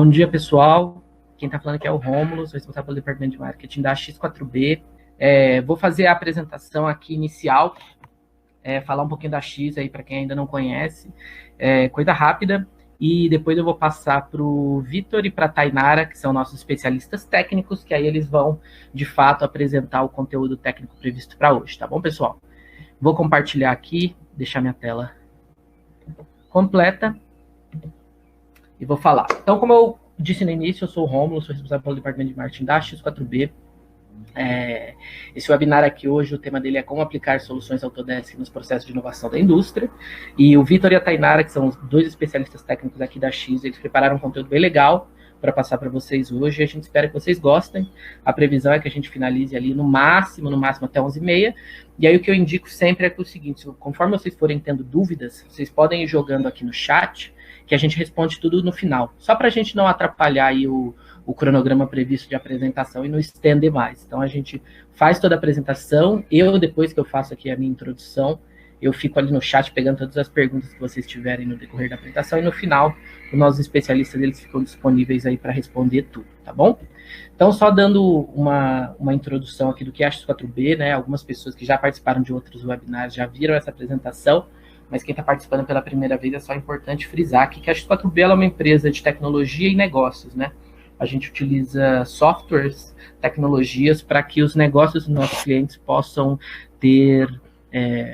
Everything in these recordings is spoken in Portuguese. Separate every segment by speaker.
Speaker 1: Bom dia, pessoal. Quem está falando aqui é o Rômulo, sou responsável pelo departamento de marketing da X4B. Vou fazer a apresentação aqui inicial, falar um pouquinho da X aí para quem ainda não conhece, coisa rápida, e depois eu vou passar para o Vitor e para a Tainara, que são nossos especialistas técnicos, que aí eles vão, de fato, apresentar o conteúdo técnico previsto para hoje, tá bom, pessoal? Vou compartilhar aqui, deixar minha tela completa. E vou falar. Então, como eu disse no início, eu sou o Rômulo, sou responsável pelo departamento de marketing da X4B. Esse webinar aqui hoje, o tema dele é como aplicar soluções Autodesk nos processos de inovação da indústria. E o Vitor e a Tainara, que são os dois especialistas técnicos aqui da X, eles prepararam um conteúdo bem legal para passar para vocês hoje. E a gente espera que vocês gostem. A previsão é que a gente finalize ali no máximo até 11h30. E aí o que eu indico sempre é o seguinte, conforme vocês forem tendo dúvidas, vocês podem ir jogando aqui no chat, que a gente responde tudo no final, só para a gente não atrapalhar aí o cronograma previsto de apresentação e não estender mais. Então, a gente faz toda a apresentação, depois que eu faço aqui a minha introdução, eu fico ali no chat pegando todas as perguntas que vocês tiverem no decorrer da apresentação, e no final, os nossos especialistas, eles ficam disponíveis aí para responder tudo, tá bom? Então, só dando uma introdução aqui do que é a X4B, né, algumas pessoas que já participaram de outros webinars já viram essa apresentação, mas quem está participando pela primeira vez é só importante frisar aqui que a X4B ela é uma empresa de tecnologia e negócios, né? A gente utiliza softwares, tecnologias para que os negócios dos nossos clientes possam ter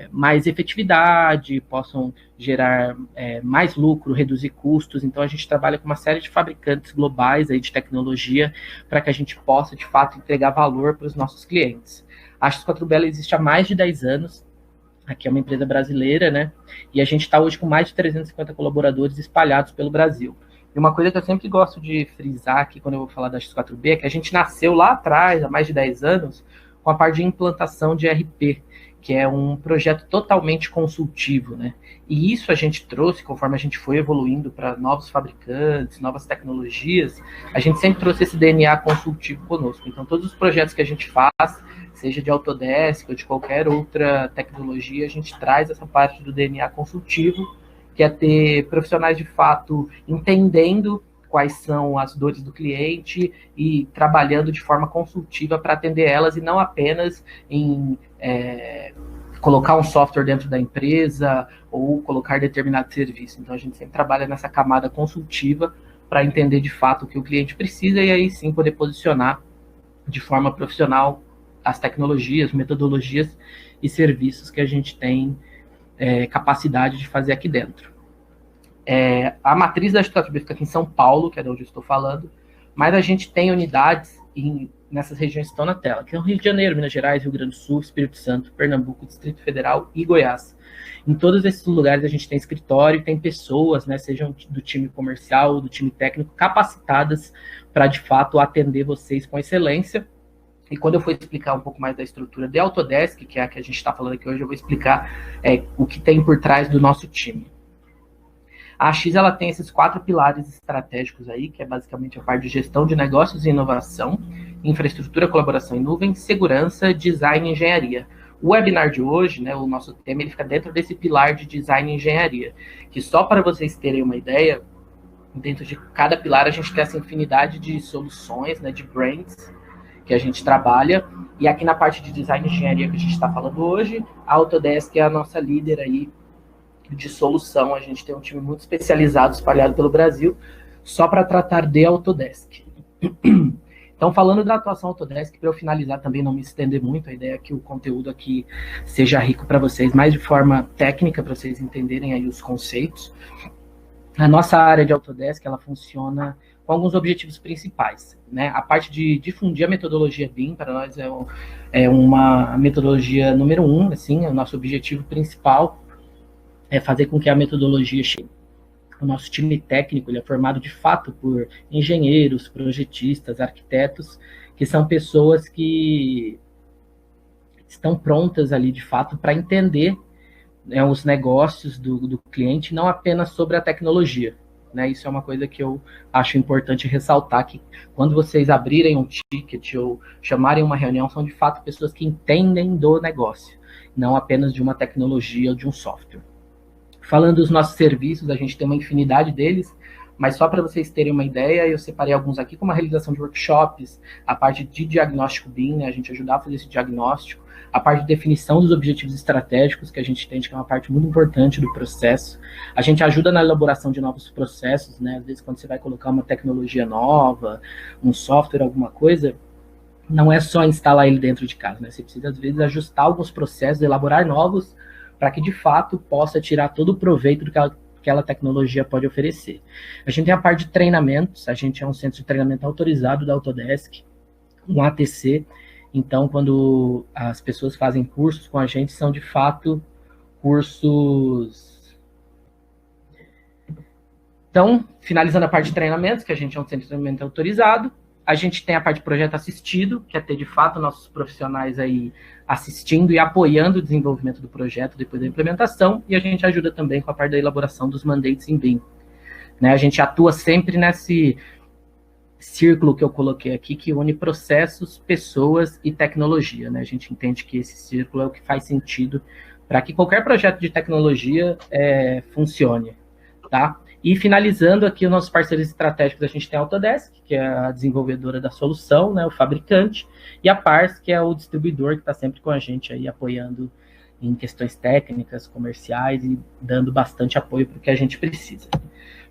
Speaker 1: mais efetividade, possam gerar mais lucro, reduzir custos. Então, a gente trabalha com uma série de fabricantes globais aí de tecnologia para que a gente possa, de fato, entregar valor para os nossos clientes. A X4B ela existe há mais de 10 anos. Aqui é uma empresa brasileira, né? E a gente está hoje com mais de 350 colaboradores espalhados pelo Brasil. E uma coisa que eu sempre gosto de frisar aqui quando eu vou falar da X4B é que a gente nasceu lá atrás, há mais de 10 anos, com a parte de implantação de ERP, que é um projeto totalmente consultivo, né? E isso a gente trouxe, conforme a gente foi evoluindo para novos fabricantes, novas tecnologias, a gente sempre trouxe esse DNA consultivo conosco. Então, todos os projetos que a gente faz, seja de Autodesk ou de qualquer outra tecnologia, a gente traz essa parte do DNA consultivo, que é ter profissionais de fato entendendo quais são as dores do cliente e trabalhando de forma consultiva para atender elas e não apenas em colocar um software dentro da empresa ou colocar determinado serviço. Então, a gente sempre trabalha nessa camada consultiva para entender de fato o que o cliente precisa e aí sim poder posicionar de forma profissional as tecnologias, metodologias e serviços que a gente tem capacidade de fazer aqui dentro. A matriz da X4B fica aqui em São Paulo, que é de onde eu estou falando, mas a gente tem unidades nessas regiões que estão na tela, que é o Rio de Janeiro, Minas Gerais, Rio Grande do Sul, Espírito Santo, Pernambuco, Distrito Federal e Goiás. Em todos esses lugares a gente tem escritório, tem pessoas, né, sejam do time comercial ou do time técnico, capacitadas para, de fato, atender vocês com excelência. E quando eu for explicar um pouco mais da estrutura de Autodesk, que é a que a gente está falando aqui hoje, eu vou explicar o que tem por trás do nosso time. A X ela tem esses 4 pilares estratégicos aí, que é basicamente a parte de gestão de negócios e inovação, infraestrutura, colaboração em nuvem, segurança, design e engenharia. O webinar de hoje, né, o nosso tema, ele fica dentro desse pilar de design e engenharia, que só para vocês terem uma ideia, dentro de cada pilar a gente tem essa infinidade de soluções, né, de brands, que a gente trabalha, e aqui na parte de design e engenharia que a gente está falando hoje, a Autodesk é a nossa líder aí de solução, a gente tem um time muito especializado, espalhado pelo Brasil, só para tratar de Autodesk. Então, falando da atuação Autodesk, para eu finalizar também, não me estender muito, a ideia é que o conteúdo aqui seja rico para vocês, mais de forma técnica, para vocês entenderem aí os conceitos. A nossa área de Autodesk, ela funciona com alguns objetivos principais, né? A parte de difundir a metodologia BIM, para nós é uma metodologia número 1, assim, o nosso objetivo principal é fazer com que a metodologia chegue. O nosso time técnico ele é formado de fato por engenheiros, projetistas, arquitetos, que são pessoas que estão prontas ali de fato para entender os negócios do cliente, não apenas sobre a tecnologia. Né? Isso é uma coisa que eu acho importante ressaltar, que quando vocês abrirem um ticket ou chamarem uma reunião, são de fato pessoas que entendem do negócio, não apenas de uma tecnologia ou de um software. Falando dos nossos serviços, a gente tem uma infinidade deles, mas só para vocês terem uma ideia, eu separei alguns aqui, como a realização de workshops, a parte de diagnóstico BIM, né, a gente ajudar a fazer esse diagnóstico, a parte de definição dos objetivos estratégicos, que a gente entende que é uma parte muito importante do processo. A gente ajuda na elaboração de novos processos, né, às vezes quando você vai colocar uma tecnologia nova, um software, alguma coisa, não é só instalar ele dentro de casa, né? Você precisa, às vezes, ajustar alguns processos, elaborar novos, para que, de fato, possa tirar todo o proveito do que aquela tecnologia pode oferecer. A gente tem a parte de treinamentos, a gente é um centro de treinamento autorizado da Autodesk, um ATC, então, quando as pessoas fazem cursos com a gente, são, de fato, cursos... Então, finalizando a parte de treinamentos, que a gente é um centro de treinamento autorizado, a gente tem a parte de projeto assistido, que é ter, de fato, nossos profissionais aí assistindo e apoiando o desenvolvimento do projeto depois da implementação, e a gente ajuda também com a parte da elaboração dos mandates em BIM. Né, a gente atua sempre nesse círculo que eu coloquei aqui, que une processos, pessoas e tecnologia. Né? A gente entende que esse círculo é o que faz sentido para que qualquer projeto de tecnologia funcione. Tá? E finalizando aqui os nossos parceiros estratégicos, a gente tem a Autodesk, que é a desenvolvedora da solução, né, o fabricante, e a Pars, que é o distribuidor que está sempre com a gente aí apoiando em questões técnicas, comerciais e dando bastante apoio para o que a gente precisa.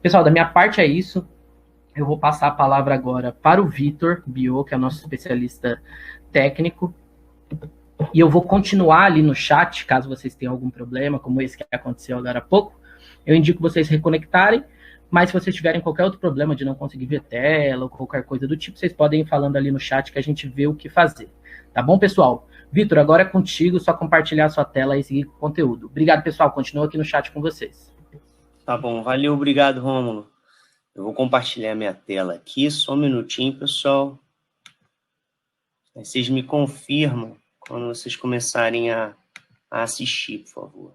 Speaker 1: Pessoal, da minha parte é isso. Eu vou passar a palavra agora para o Vitor Bio, que é o nosso especialista técnico, e eu vou continuar ali no chat, caso vocês tenham algum problema, como esse que aconteceu agora há pouco. Eu indico vocês reconectarem, mas se vocês tiverem qualquer outro problema de não conseguir ver tela ou qualquer coisa do tipo, vocês podem ir falando ali no chat que a gente vê o que fazer. Tá bom, pessoal? Vitor, agora é contigo, só compartilhar a sua tela e seguir com o conteúdo. Obrigado, pessoal. Continuo aqui no chat com vocês.
Speaker 2: Tá bom, valeu, obrigado, Rômulo. Eu vou compartilhar minha tela aqui, só um minutinho, pessoal. Vocês me confirmam quando vocês começarem a assistir, por favor.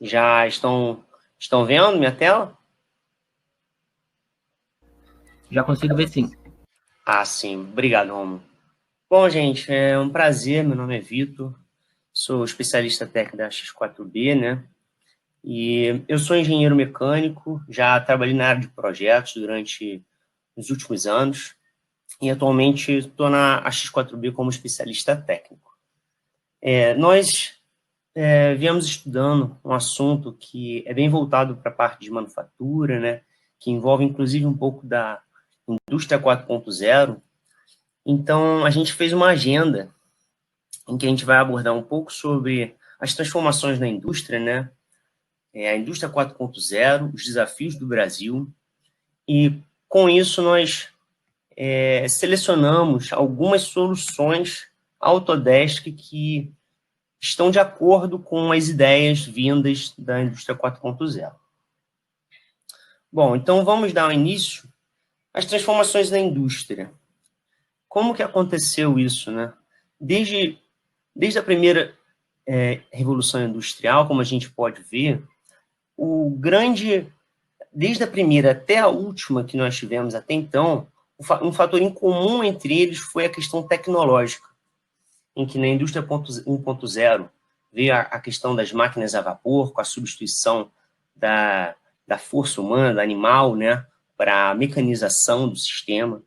Speaker 2: Já estão vendo minha tela?
Speaker 1: Já consigo ver, sim.
Speaker 2: Ah, sim. Obrigado, Romulo. Bom, gente, é um prazer. Meu nome é Vitor. Sou especialista técnico da X4B, né? E eu sou engenheiro mecânico. Já trabalhei na área de projetos durante os últimos anos. E atualmente estou na X4B como especialista técnico. Nós viemos estudando um assunto que é bem voltado para a parte de manufatura, né? Que envolve, inclusive, um pouco da indústria 4.0. Então, a gente fez uma agenda em que a gente vai abordar um pouco sobre as transformações na indústria, né? A indústria 4.0, os desafios do Brasil. E, com isso, nós selecionamos algumas soluções Autodesk que estão de acordo com as ideias vindas da indústria 4.0. Bom, então vamos dar início às transformações na indústria. Como que aconteceu isso, né? Desde a primeira revolução industrial, como a gente pode ver, desde a primeira até a última que nós tivemos até então, um fator em comum entre eles foi a questão tecnológica, em que na indústria 1.0 veio a questão das máquinas a vapor, com a substituição da força humana, do animal, né, para a mecanização do sistema,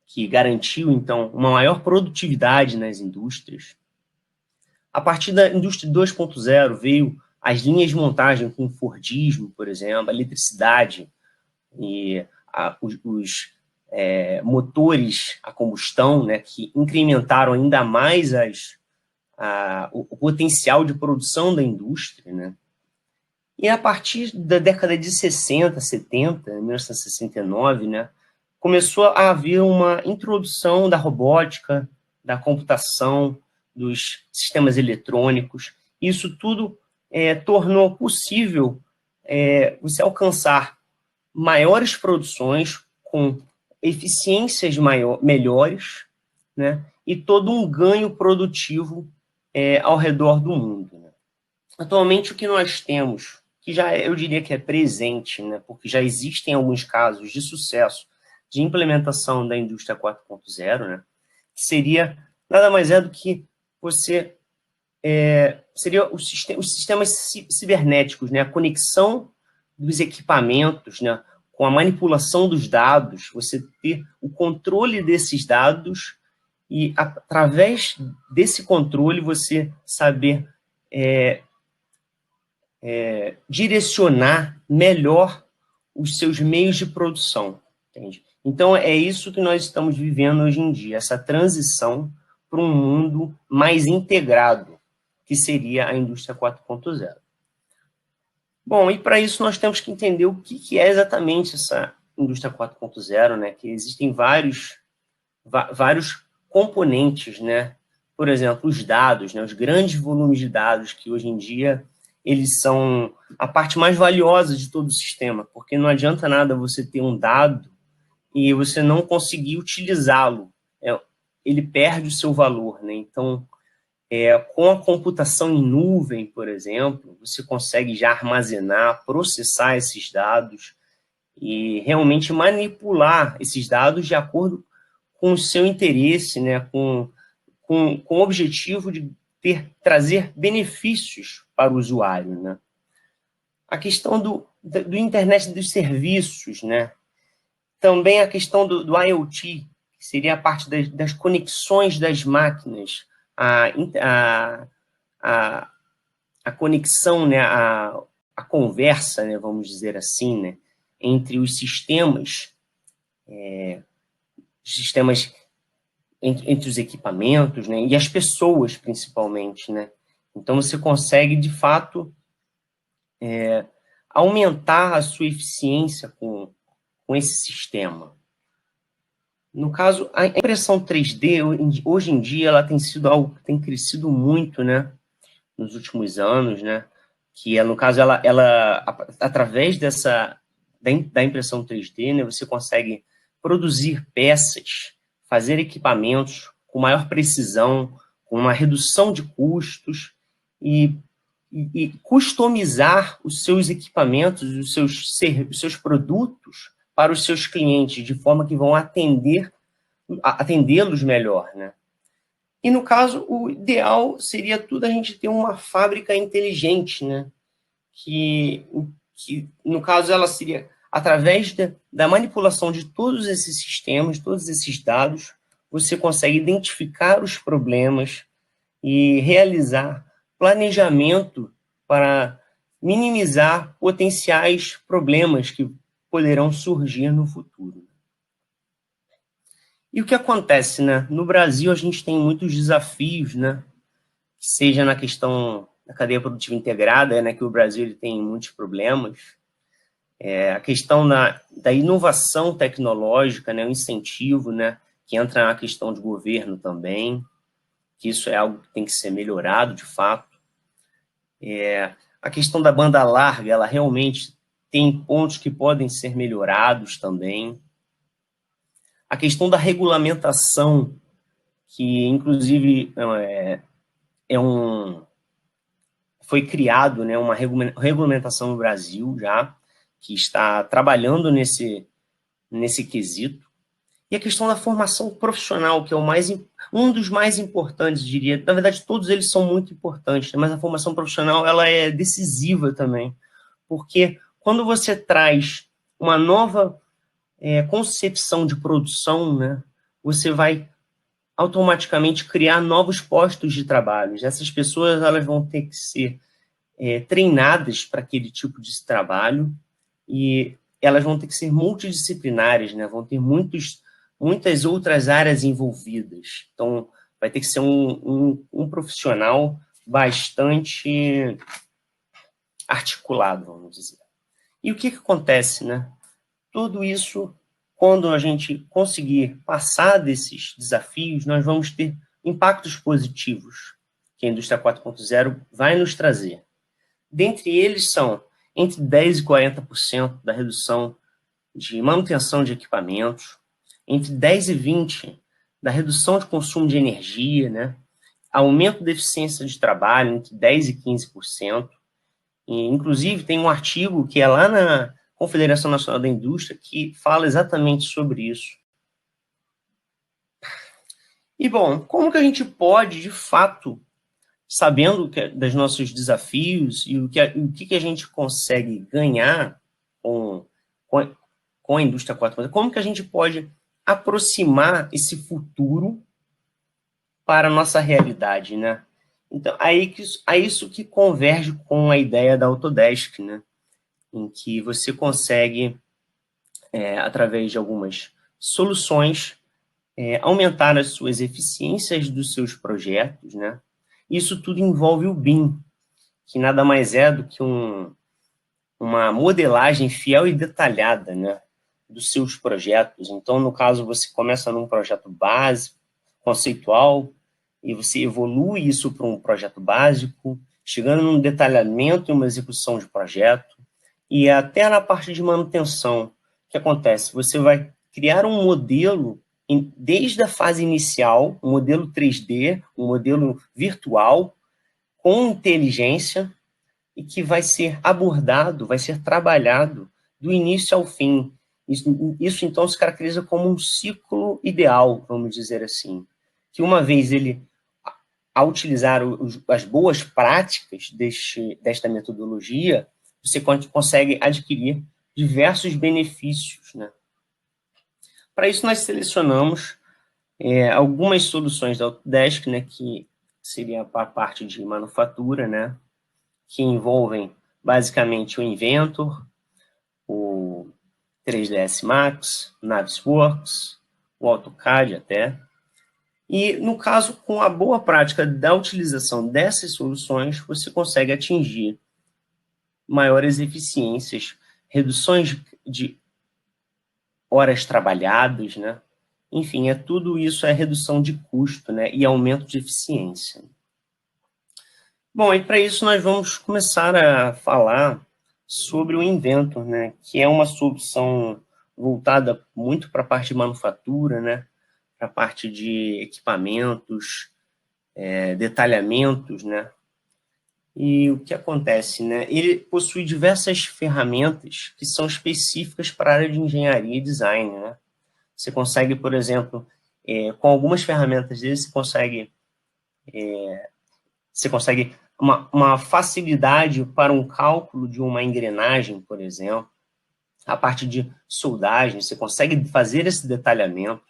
Speaker 2: que garantiu, então, uma maior produtividade nas indústrias. A partir da indústria 2.0 veio as linhas de montagem com o Fordismo, por exemplo, a eletricidade e os motores a combustão, né, que incrementaram ainda mais o potencial de produção da indústria, né? E a partir da década de 60, 70, 1969, né, começou a haver uma introdução da robótica, da computação, dos sistemas eletrônicos. Isso tudo tornou possível você alcançar maiores produções com eficiências melhores, né, e todo um ganho produtivo ao redor do mundo. Né? Atualmente, o que nós temos, que já eu diria que é presente, né, porque já existem alguns casos de sucesso de implementação da indústria 4.0, né, que seria nada mais do que você seria os sistemas cibernéticos, né? A conexão dos equipamentos, né? Com a manipulação dos dados, você ter o controle desses dados e, através desse controle, você saber direcionar melhor os seus meios de produção, entende? Então, é isso que nós estamos vivendo hoje em dia, essa transição para um mundo mais integrado, que seria a indústria 4.0. Bom, e para isso nós temos que entender o que é exatamente essa indústria 4.0, né? Que existem vários componentes, né? Por exemplo, os dados, né? Os grandes volumes de dados que hoje em dia eles são a parte mais valiosa de todo o sistema, porque não adianta nada você ter um dado e você não conseguir utilizá-lo. Ele perde o seu valor, né? Então, com a computação em nuvem, por exemplo, você consegue já armazenar, processar esses dados e realmente manipular esses dados de acordo com o seu interesse, né? com o objetivo de trazer benefícios para o usuário, né? A questão do internet dos serviços, né? Também a questão do IoT, que seria a parte das conexões das máquinas, a conexão, né? A conversa, né? Vamos dizer assim, né? Entre os sistemas, entre os equipamentos, né? E as pessoas, principalmente, né? Então, você consegue, de fato, aumentar a sua eficiência com esse sistema. No caso, a impressão 3D, hoje em dia, ela tem sido algo que tem crescido muito, né? Nos últimos anos, né? Que, no caso, ela através da impressão 3D, né? Você consegue produzir peças, fazer equipamentos com maior precisão, com uma redução de custos e customizar os seus equipamentos, os seus produtos para os seus clientes, de forma que vão atendê-los melhor, né? E, no caso, o ideal seria a gente ter uma fábrica inteligente, né? Que no caso, ela seria, através da manipulação de todos esses sistemas, todos esses dados, você consegue identificar os problemas e realizar planejamento para minimizar potenciais problemas que poderão surgir no futuro. E o que acontece, né? No Brasil, a gente tem muitos desafios, né? Seja na questão da cadeia produtiva integrada, né? Que o Brasil ele tem muitos problemas. A questão da inovação tecnológica, né? O incentivo, né? Que entra na questão de governo também, que isso é algo que tem que ser melhorado, de fato. A questão da banda larga, ela realmente tem pontos que podem ser melhorados também. A questão da regulamentação, que inclusive foi criado, né, uma regulamentação no Brasil já, que está trabalhando nesse quesito. E a questão da formação profissional, que é um dos mais importantes, diria. Na verdade, todos eles são muito importantes, né? Mas a formação profissional ela é decisiva também, porque quando você traz uma nova concepção de produção, né, você vai automaticamente criar novos postos de trabalho. Essas pessoas elas vão ter que ser treinadas para aquele tipo de trabalho e elas vão ter que ser multidisciplinares, né? Vão ter muitas outras áreas envolvidas. Então, vai ter que ser um profissional bastante articulado, vamos dizer. E o que acontece, né? Tudo isso, quando a gente conseguir passar desses desafios, nós vamos ter impactos positivos que a indústria 4.0 vai nos trazer. Dentre eles são entre 10% e 40% da redução de manutenção de equipamentos, entre 10% e 20% da redução de consumo de energia, né? Aumento da eficiência de trabalho entre 10% e 15%. E, inclusive, tem um artigo que é lá na Confederação Nacional da Indústria que fala exatamente sobre isso. E, bom, como que a gente pode, de fato, sabendo dos nossos desafios e o que a gente consegue ganhar com a indústria 4.0, como que a gente pode aproximar esse futuro para a nossa realidade, né? Então, aí isso que converge com a ideia da Autodesk, né? Em que você consegue, através de algumas soluções, aumentar as suas eficiências dos seus projetos, né? Isso tudo envolve o BIM, que nada mais é do que uma modelagem fiel e detalhada, né, dos seus projetos. Então, no caso, você começa num projeto básico, conceitual, e você evolui isso para um projeto básico, chegando num detalhamento e uma execução de projeto, e até na parte de manutenção. O que acontece? Você vai criar um modelo desde a fase inicial, um modelo 3D, um modelo virtual, com inteligência, e que vai ser abordado, vai ser trabalhado do início ao fim. Isso então, se caracteriza como um ciclo ideal, vamos dizer assim. Que uma vez ele, ao utilizar as boas práticas desta metodologia, você consegue adquirir diversos benefícios, né? Para isso, nós selecionamos algumas soluções da Autodesk, né, que seria a parte de manufatura, né, que envolvem basicamente o Inventor, o 3ds Max, o Navisworks, o AutoCAD até. E, no caso, com a boa prática da utilização dessas soluções, você consegue atingir maiores eficiências, reduções de horas trabalhadas, né? Enfim, tudo isso é redução de custo, né, e aumento de eficiência. Bom, e para isso nós vamos começar a falar sobre o Inventor, né, que é uma solução voltada muito para a parte de manufatura, né, para a parte de equipamentos, detalhamentos, né. E o que acontece, né? Ele possui diversas ferramentas que são específicas para a área de engenharia e design, né? Você consegue, por exemplo, com algumas ferramentas dele, você consegue uma facilidade para um cálculo de uma engrenagem, por exemplo. A parte de soldagem, você consegue fazer esse detalhamento.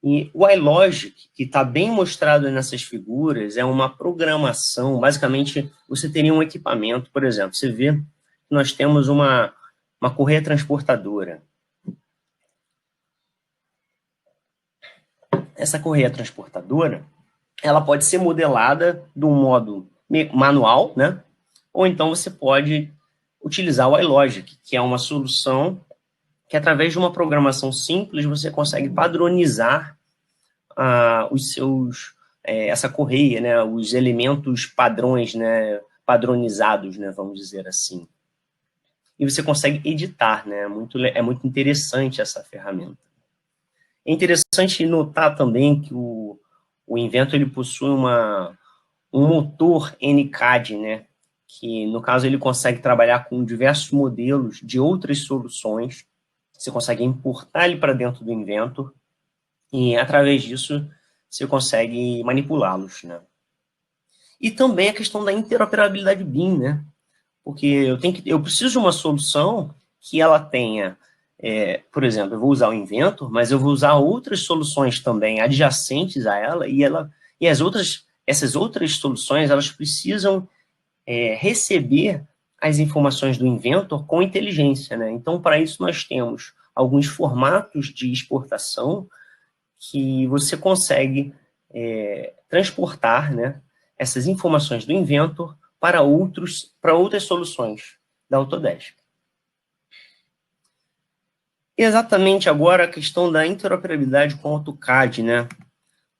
Speaker 2: E o iLogic, que está bem mostrado nessas figuras, é uma programação. Basicamente, você teria um equipamento, por exemplo, você vê que nós temos uma correia transportadora. Essa correia transportadora, ela pode ser modelada de um modo manual, né? Ou então você pode utilizar o iLogic, que é uma solução que, através de uma programação simples, você consegue padronizar essa correia, né? Os elementos padrões, né? Padronizados, né? Vamos dizer assim. E você consegue editar, né? É muito interessante essa ferramenta. É interessante notar também que o Inventor ele possui um motor NCAD, né? Que, no caso, ele consegue trabalhar com diversos modelos de outras soluções. Você consegue importar ele para dentro do Inventor e, através disso, você consegue manipulá-los, né? E também a questão da interoperabilidade BIM, né? Porque eu preciso de uma solução que ela tenha, por exemplo, eu vou usar o Inventor, mas eu vou usar outras soluções também adjacentes a ela, e essas outras soluções, elas precisam receber as informações do Inventor com inteligência, né? Então, para isso, nós temos alguns formatos de exportação que você consegue transportar, né, essas informações do Inventor para outras soluções da Autodesk. E exatamente agora a questão da interoperabilidade com o AutoCAD, né?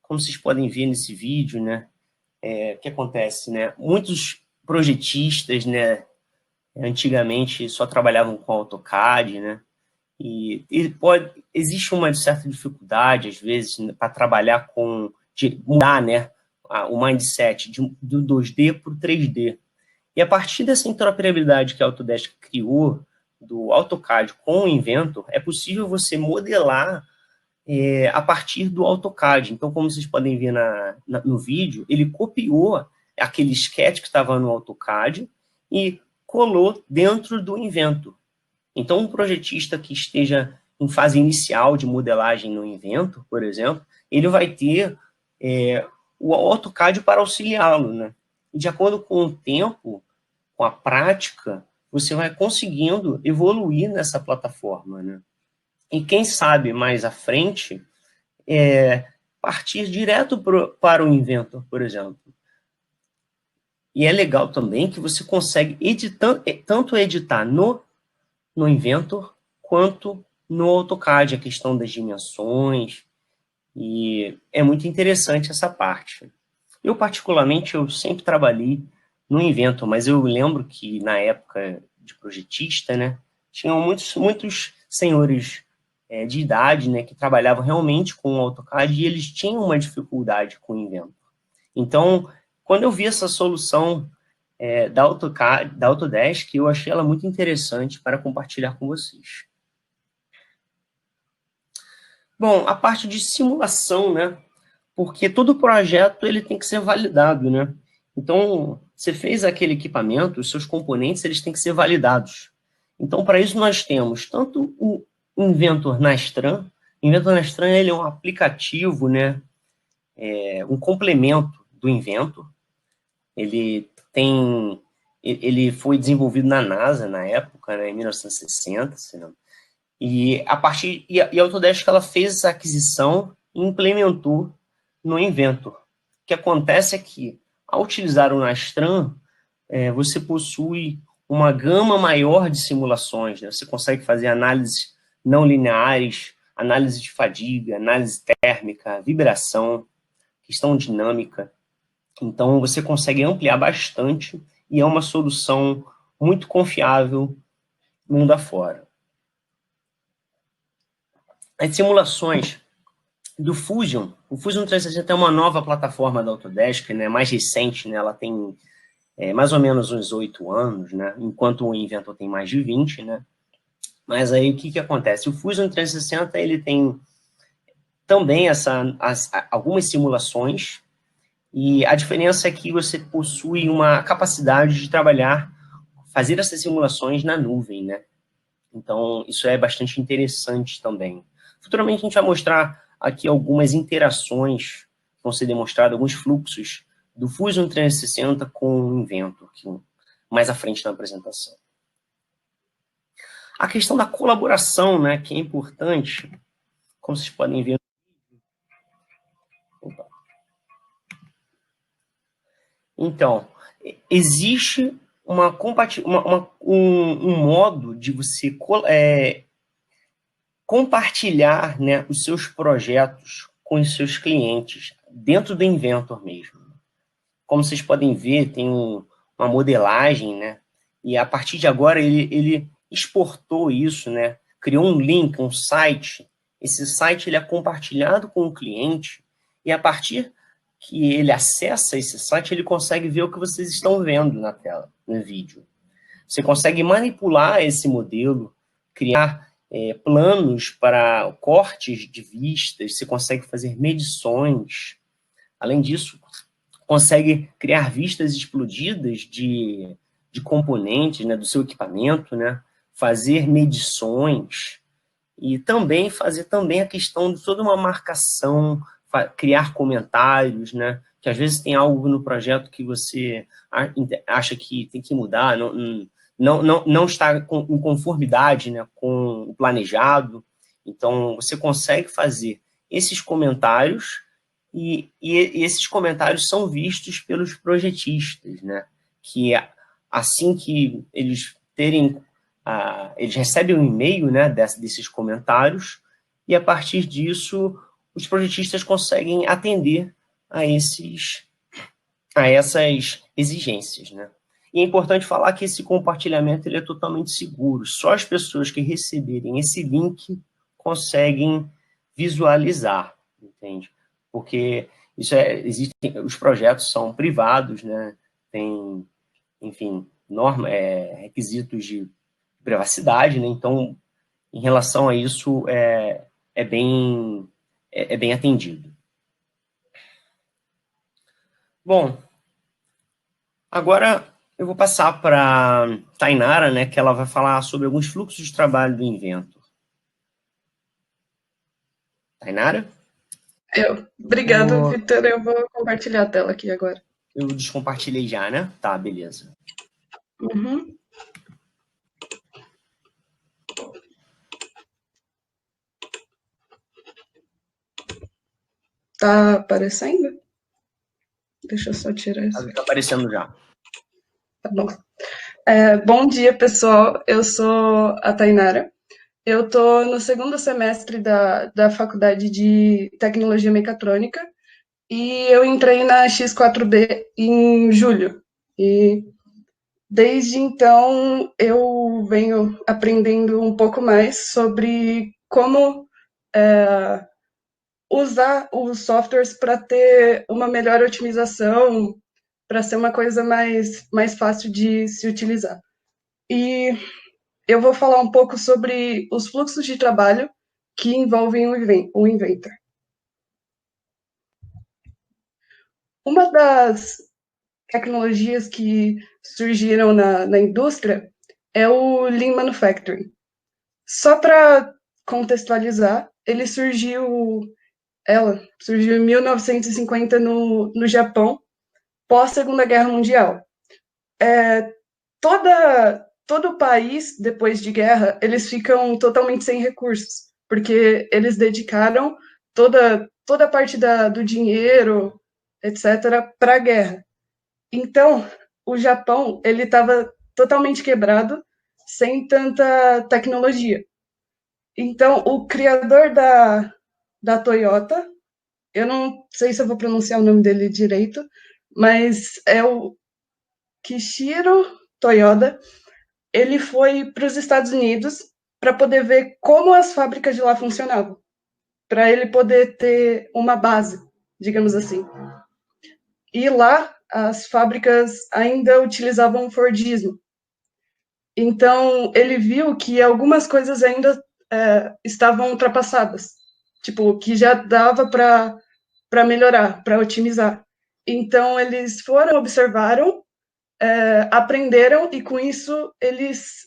Speaker 2: Como vocês podem ver nesse vídeo, né? O que acontece, né? Muitos projetistas, né, antigamente só trabalhavam com AutoCAD, né? E existe uma certa dificuldade, às vezes, para trabalhar mudar, né, o mindset do 2D para o 3D. E a partir dessa interoperabilidade que a Autodesk criou, do AutoCAD com o Inventor, é possível você modelar a partir do AutoCAD. Então, como vocês podem ver no vídeo, ele copiou aquele sketch que estava no AutoCAD e colou dentro do Inventor. Então, um projetista que esteja em fase inicial de modelagem no Inventor, por exemplo, ele vai ter o AutoCAD para auxiliá-lo, né? E de acordo com o tempo, com a prática, você vai conseguindo evoluir nessa plataforma, né? E quem sabe mais à frente, partir direto para o Inventor, por exemplo. E é legal também que você consegue tanto editar no Inventor quanto no AutoCAD, a questão das dimensões, e é muito interessante essa parte. Eu, particularmente, eu sempre trabalhei no Inventor, mas eu lembro que, na época de projetista, né, tinham muitos senhores de idade, né, que trabalhavam realmente com o AutoCAD e eles tinham uma dificuldade com o Inventor. Então, quando eu vi essa solução da AutoCAD, da Autodesk, eu achei ela muito interessante para compartilhar com vocês. Bom, a parte de simulação, né? Porque todo projeto ele tem que ser validado, né? Então, você fez aquele equipamento, os seus componentes eles têm que ser validados. Então, para isso nós temos tanto o Inventor Nastran. O Inventor Nastran ele é um aplicativo, né? Um complemento do Inventor. Ele foi desenvolvido na NASA na época, né, em 1960, se não. E a Autodesk ela fez essa aquisição e implementou no Inventor. O que acontece é que, ao utilizar o Nastran, você possui uma gama maior de simulações, né? Você consegue fazer análises não lineares, análise de fadiga, análise térmica, vibração, questão dinâmica. Então, você consegue ampliar bastante e é uma solução muito confiável mundo afora. As simulações do Fusion, o Fusion 360 é uma nova plataforma da Autodesk, né, mais recente, né, ela tem mais ou menos uns 8 anos, né, enquanto o Inventor tem mais de 20, né. Mas aí o que acontece? O Fusion 360 ele tem também algumas simulações, e a diferença é que você possui uma capacidade de trabalhar, fazer essas simulações na nuvem, né? Então, isso é bastante interessante também. Futuramente, a gente vai mostrar aqui algumas interações que vão ser demonstradas, alguns fluxos do Fusion 360 com o Inventor, mais à frente na apresentação. A questão da colaboração, né, que é importante, como vocês podem ver. Opa. Então, existe um modo de você compartilhar, né, os seus projetos com os seus clientes, dentro do Inventor mesmo. Como vocês podem ver, tem uma modelagem, né, e a partir de agora ele exportou isso, né, criou um link, um site. Esse site ele é compartilhado com o cliente e a partir que ele acessa esse site, ele consegue ver o que vocês estão vendo na tela, no vídeo. Você consegue manipular esse modelo, criar planos para cortes de vistas, você consegue fazer medições. Além disso, consegue criar vistas explodidas de componentes, né, do seu equipamento, né, fazer medições e também fazer também a questão de toda uma marcação, criar comentários, né, que às vezes tem algo no projeto que você acha que tem que mudar, não está em conformidade, né, com o planejado. Então, você consegue fazer esses comentários e esses comentários são vistos pelos projetistas, né, que assim que eles eles recebem um e-mail, né, desses comentários e, a partir disso, os projetistas conseguem atender a essas exigências, né? E é importante falar que esse compartilhamento ele é totalmente seguro. Só as pessoas que receberem esse link conseguem visualizar, entende? Porque os projetos são privados, né? Tem, enfim, requisitos de privacidade, né? Então, em relação a isso, é bem atendido. Bom, Agora eu vou passar para a Tainara, né, que ela vai falar sobre alguns fluxos de trabalho do Inventor. Tainara?
Speaker 3: Obrigada, Vitor. Eu vou compartilhar a tela aqui agora.
Speaker 2: Eu descompartilhei já, né? Tá, beleza.
Speaker 3: Uhum. Tá aparecendo? Deixa eu só tirar isso.
Speaker 2: Tá aparecendo já.
Speaker 3: Tá bom. Bom dia, pessoal. Eu sou a Tainara. Eu estou no segundo semestre da Faculdade de Tecnologia Mecatrônica e eu entrei na X4B em julho. E desde então eu venho aprendendo um pouco mais sobre como usar os softwares para ter uma melhor otimização, para ser uma coisa mais fácil de se utilizar. E eu vou falar um pouco sobre os fluxos de trabalho que envolvem o Inventor. Uma das tecnologias que surgiram na indústria é o Lean Manufacturing. Só para contextualizar, ela surgiu em 1950 no Japão, pós Segunda Guerra Mundial. Todo o país, depois de guerra, eles ficam totalmente sem recursos, porque eles dedicaram toda a parte do dinheiro, etc., para a guerra. Então, o Japão ele estava totalmente quebrado, sem tanta tecnologia. Então, o criador da Toyota, eu não sei se eu vou pronunciar o nome dele direito, mas é o Kishiro Toyoda. Ele foi para os Estados Unidos para poder ver como as fábricas de lá funcionavam, para ele poder ter uma base, digamos assim. E lá as fábricas ainda utilizavam Fordismo. Então ele viu que algumas coisas ainda estavam ultrapassadas, tipo que já dava para melhorar, para otimizar. Então eles foram, observaram, aprenderam e com isso eles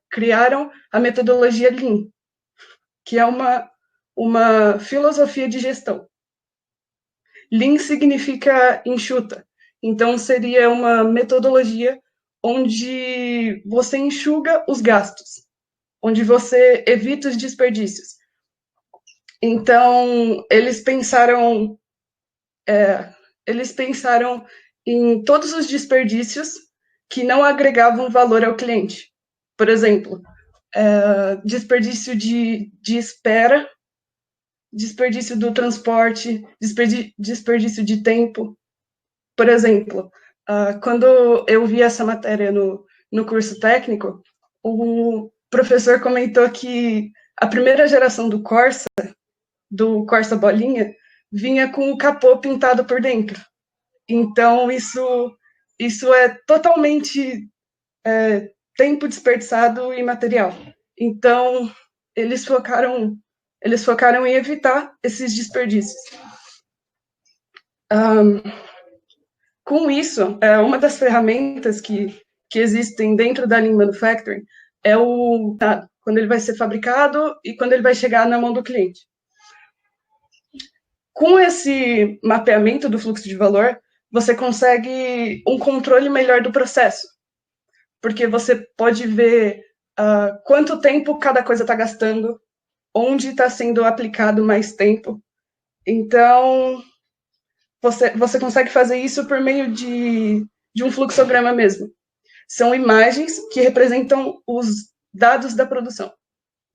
Speaker 3: criaram a metodologia Lean, que é uma filosofia de gestão. Lean significa enxuta, então seria uma metodologia onde você enxuga os gastos, onde você evita os desperdícios. Então, eles pensaram em todos os desperdícios que não agregavam valor ao cliente. Por exemplo, desperdício de espera, desperdício do transporte, desperdício de tempo. Por exemplo, quando eu vi essa matéria no curso técnico, o professor comentou que a primeira geração do Corsa Bolinha, vinha com o capô pintado por dentro. Então, isso é totalmente tempo desperdiçado e material. Então, eles focaram em evitar esses desperdícios. Com isso, uma das ferramentas que existem dentro da Lean Manufacturing é quando ele vai ser fabricado e quando ele vai chegar na mão do cliente. Com esse mapeamento do fluxo de valor, você consegue um controle melhor do processo, porque você pode ver quanto tempo cada coisa está gastando, onde está sendo aplicado mais tempo. Então, você consegue fazer isso por meio de um fluxograma mesmo. São imagens que representam os dados da produção.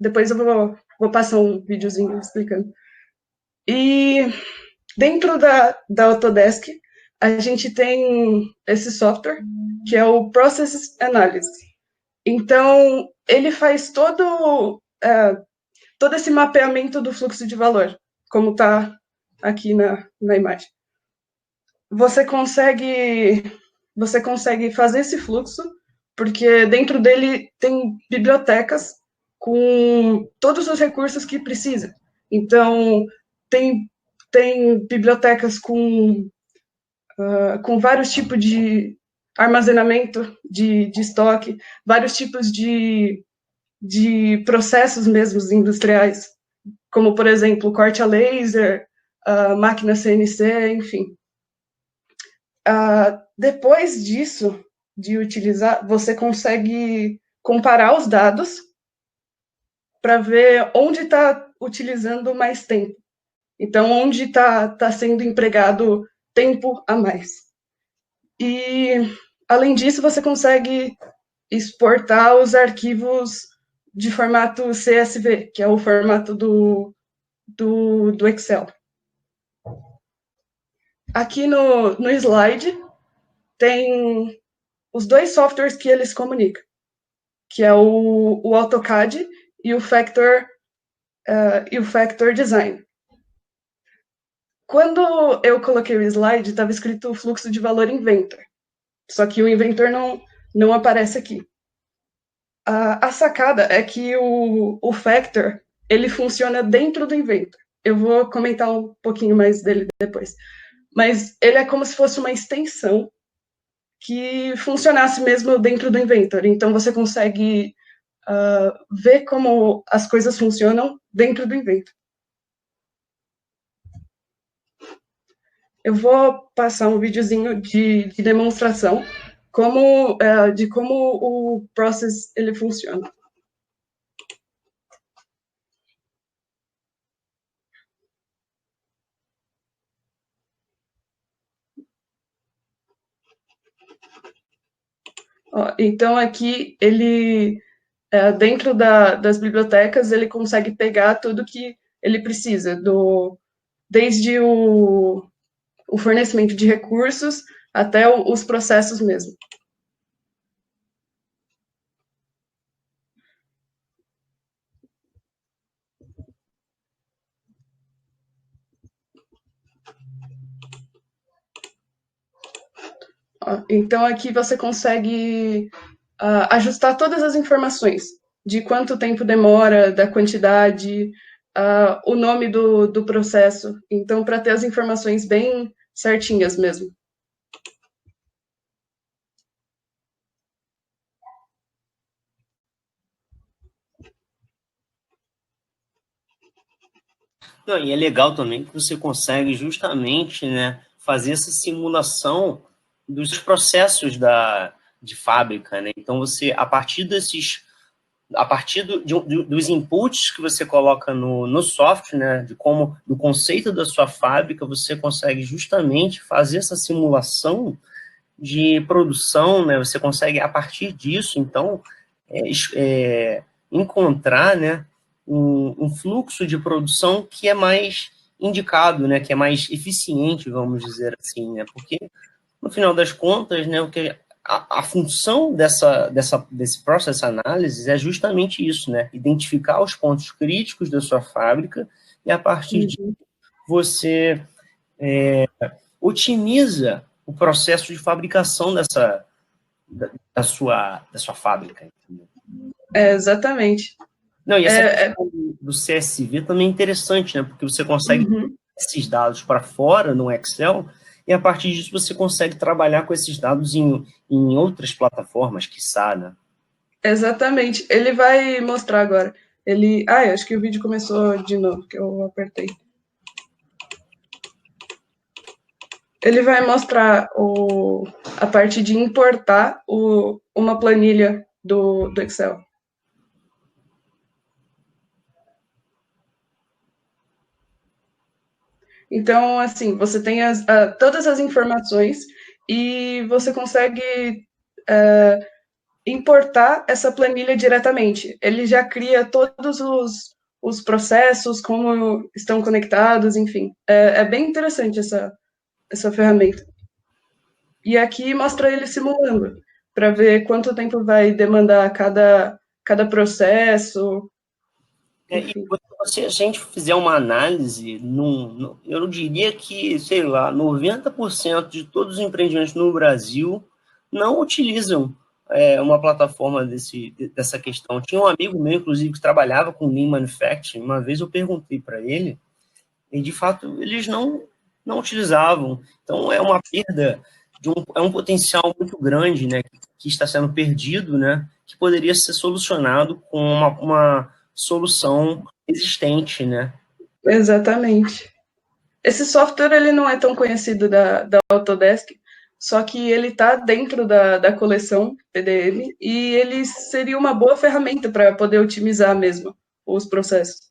Speaker 3: Depois eu vou passar um videozinho explicando. E dentro da Autodesk, a gente tem esse software, que é o Process Analysis. Então, ele faz todo esse mapeamento do fluxo de valor, como está aqui na imagem. Você consegue fazer esse fluxo, porque dentro dele tem bibliotecas com todos os recursos que precisa. Então, tem bibliotecas com vários tipos armazenamento de estoque, vários tipos de processos mesmos industriais, como, por exemplo, corte a laser, máquina CNC, enfim. Depois disso, de utilizar, você consegue comparar os dados para ver onde está utilizando mais tempo. Então, onde está sendo empregado tempo a mais. E, além disso, você consegue exportar os arquivos de formato CSV, que é o formato do Excel. Aqui no slide tem os dois softwares que eles comunicam, que é o AutoCAD e o Factor Design. Quando eu coloquei o slide, estava escrito fluxo de valor Inventor, só que o Inventor não aparece aqui. A sacada é que o Factor, ele funciona dentro do Inventor. Eu vou comentar um pouquinho mais dele depois. Mas ele é como se fosse uma extensão que funcionasse mesmo dentro do Inventor. Então, você consegue ver como as coisas funcionam dentro do Inventor. Eu vou passar um videozinho de demonstração de como o Process ele funciona. Então, aqui, ele, dentro das bibliotecas, ele consegue pegar tudo que ele precisa, desde o fornecimento de recursos até os processos mesmo. Então, aqui você consegue ajustar todas as informações, de quanto tempo demora, da quantidade, o nome do processo. Então, para ter as informações bem certinhas mesmo.
Speaker 2: Não, e é legal também que você consegue justamente, né, fazer essa simulação dos processos de fábrica, né? Então, você, a partir dos inputs que você coloca no software, né, do conceito da sua fábrica, você consegue justamente fazer essa simulação de produção, né? Você consegue, a partir disso, então, encontrar, né, um fluxo de produção que é mais indicado, né, que é mais eficiente, vamos dizer assim, né? Porque, no final das contas, né, a função desse Process Analysis é justamente isso, né? Identificar os pontos críticos da sua fábrica e, a partir disso, você otimiza o processo de fabricação da sua fábrica. Entendeu?
Speaker 3: Exatamente.
Speaker 2: Não, e essa questão do CSV também é interessante, né? Porque você consegue esses dados para fora no Excel e, a partir disso, você consegue trabalhar com esses dados em outras plataformas, quiçá, né?
Speaker 3: Exatamente. Ele vai mostrar agora. Eu acho que o vídeo começou de novo, que eu apertei. Ele vai mostrar a parte de importar uma planilha do Excel. Então, assim, você tem todas as informações e você consegue importar essa planilha diretamente. Ele já cria todos os processos, como estão conectados, enfim. É bem interessante essa ferramenta. E aqui mostra ele simulando, para ver quanto tempo vai demandar cada processo.
Speaker 2: E se a gente fizer uma análise, eu não diria que, sei lá, 90% de todos os empreendimentos no Brasil não utilizam uma plataforma dessa questão. Tinha um amigo meu, inclusive, que trabalhava com Lean Manufacturing. Uma vez eu perguntei para ele, e de fato eles não utilizavam. Então é uma perda é um potencial muito grande, né, que está sendo perdido, né, que poderia ser solucionado com uma solução existente, né?
Speaker 3: Exatamente. Esse software ele não é tão conhecido da Autodesk, só que ele está dentro da coleção PDM e ele seria uma boa ferramenta para poder otimizar mesmo os processos.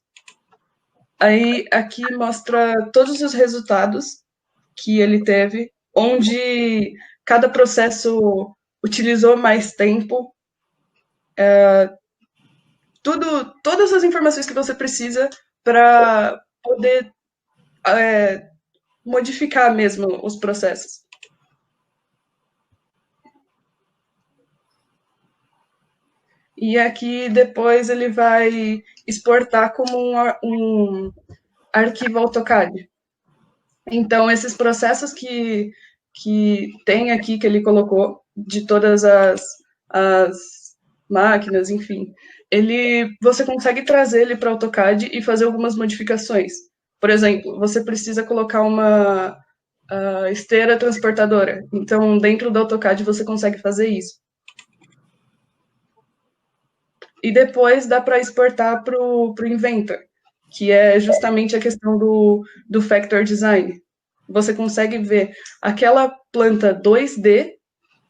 Speaker 3: Aí aqui mostra todos os resultados que ele teve, onde cada processo utilizou mais tempo, todas as informações que você precisa para poder modificar mesmo os processos. E aqui depois ele vai exportar como um arquivo AutoCAD. Então, esses processos que tem aqui, que ele colocou, de todas as máquinas, enfim, você consegue trazer ele para o AutoCAD e fazer algumas modificações. Por exemplo, você precisa colocar uma esteira transportadora. Então, dentro do AutoCAD, você consegue fazer isso. E depois dá para exportar para o Inventor, que é justamente a questão do Factor Design. Você consegue ver aquela planta 2D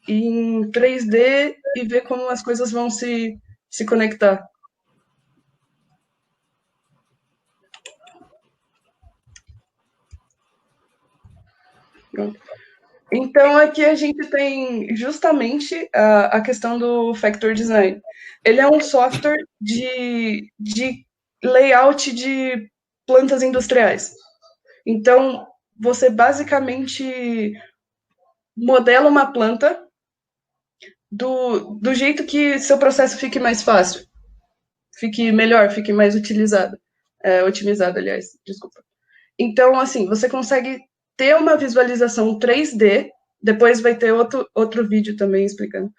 Speaker 3: em 3D e ver como as coisas vão se conectar. Então, aqui a gente tem justamente a questão do Factor Design. Ele é um software de layout de plantas industriais. Então, você basicamente modela uma planta do jeito que seu processo fique mais fácil, fique melhor, fique mais otimizado, aliás, desculpa. Então, assim, você consegue ter uma visualização 3D, depois vai ter outro vídeo também explicando.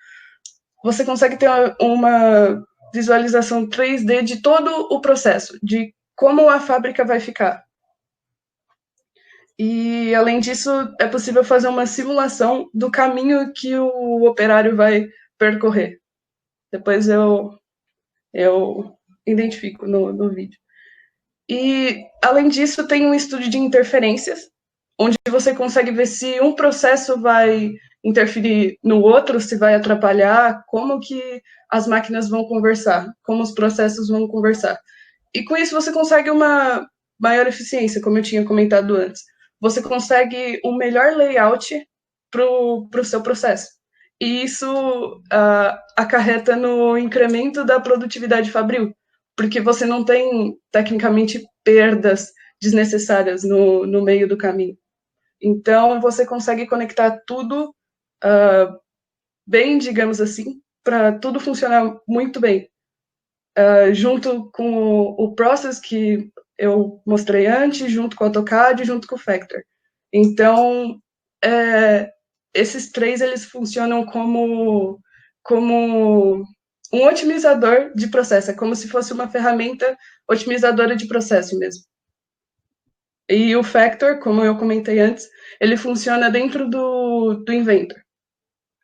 Speaker 3: Você consegue ter uma visualização 3D de todo o processo, de como a fábrica vai ficar. E, além disso, é possível fazer uma simulação do caminho que o operário vai percorrer. Depois eu identifico no vídeo. E, além disso, tem um estudo de interferências, onde você consegue ver se um processo vai interferir no outro, se vai atrapalhar, como que as máquinas vão conversar, como os processos vão conversar. E com isso você consegue uma maior eficiência, como eu tinha comentado antes. Você consegue um melhor layout para o seu processo. E isso acarreta no incremento da produtividade fabril, porque você não tem, tecnicamente, perdas desnecessárias no meio do caminho. Então, você consegue conectar tudo bem, digamos assim, para tudo funcionar muito bem. Junto com o Process, que eu mostrei antes, junto com o AutoCAD, junto com o Factor. Então, esses três, eles funcionam como um otimizador de processo, é como se fosse uma ferramenta otimizadora de processo mesmo. E o Factor, como eu comentei antes, ele funciona dentro do Inventor.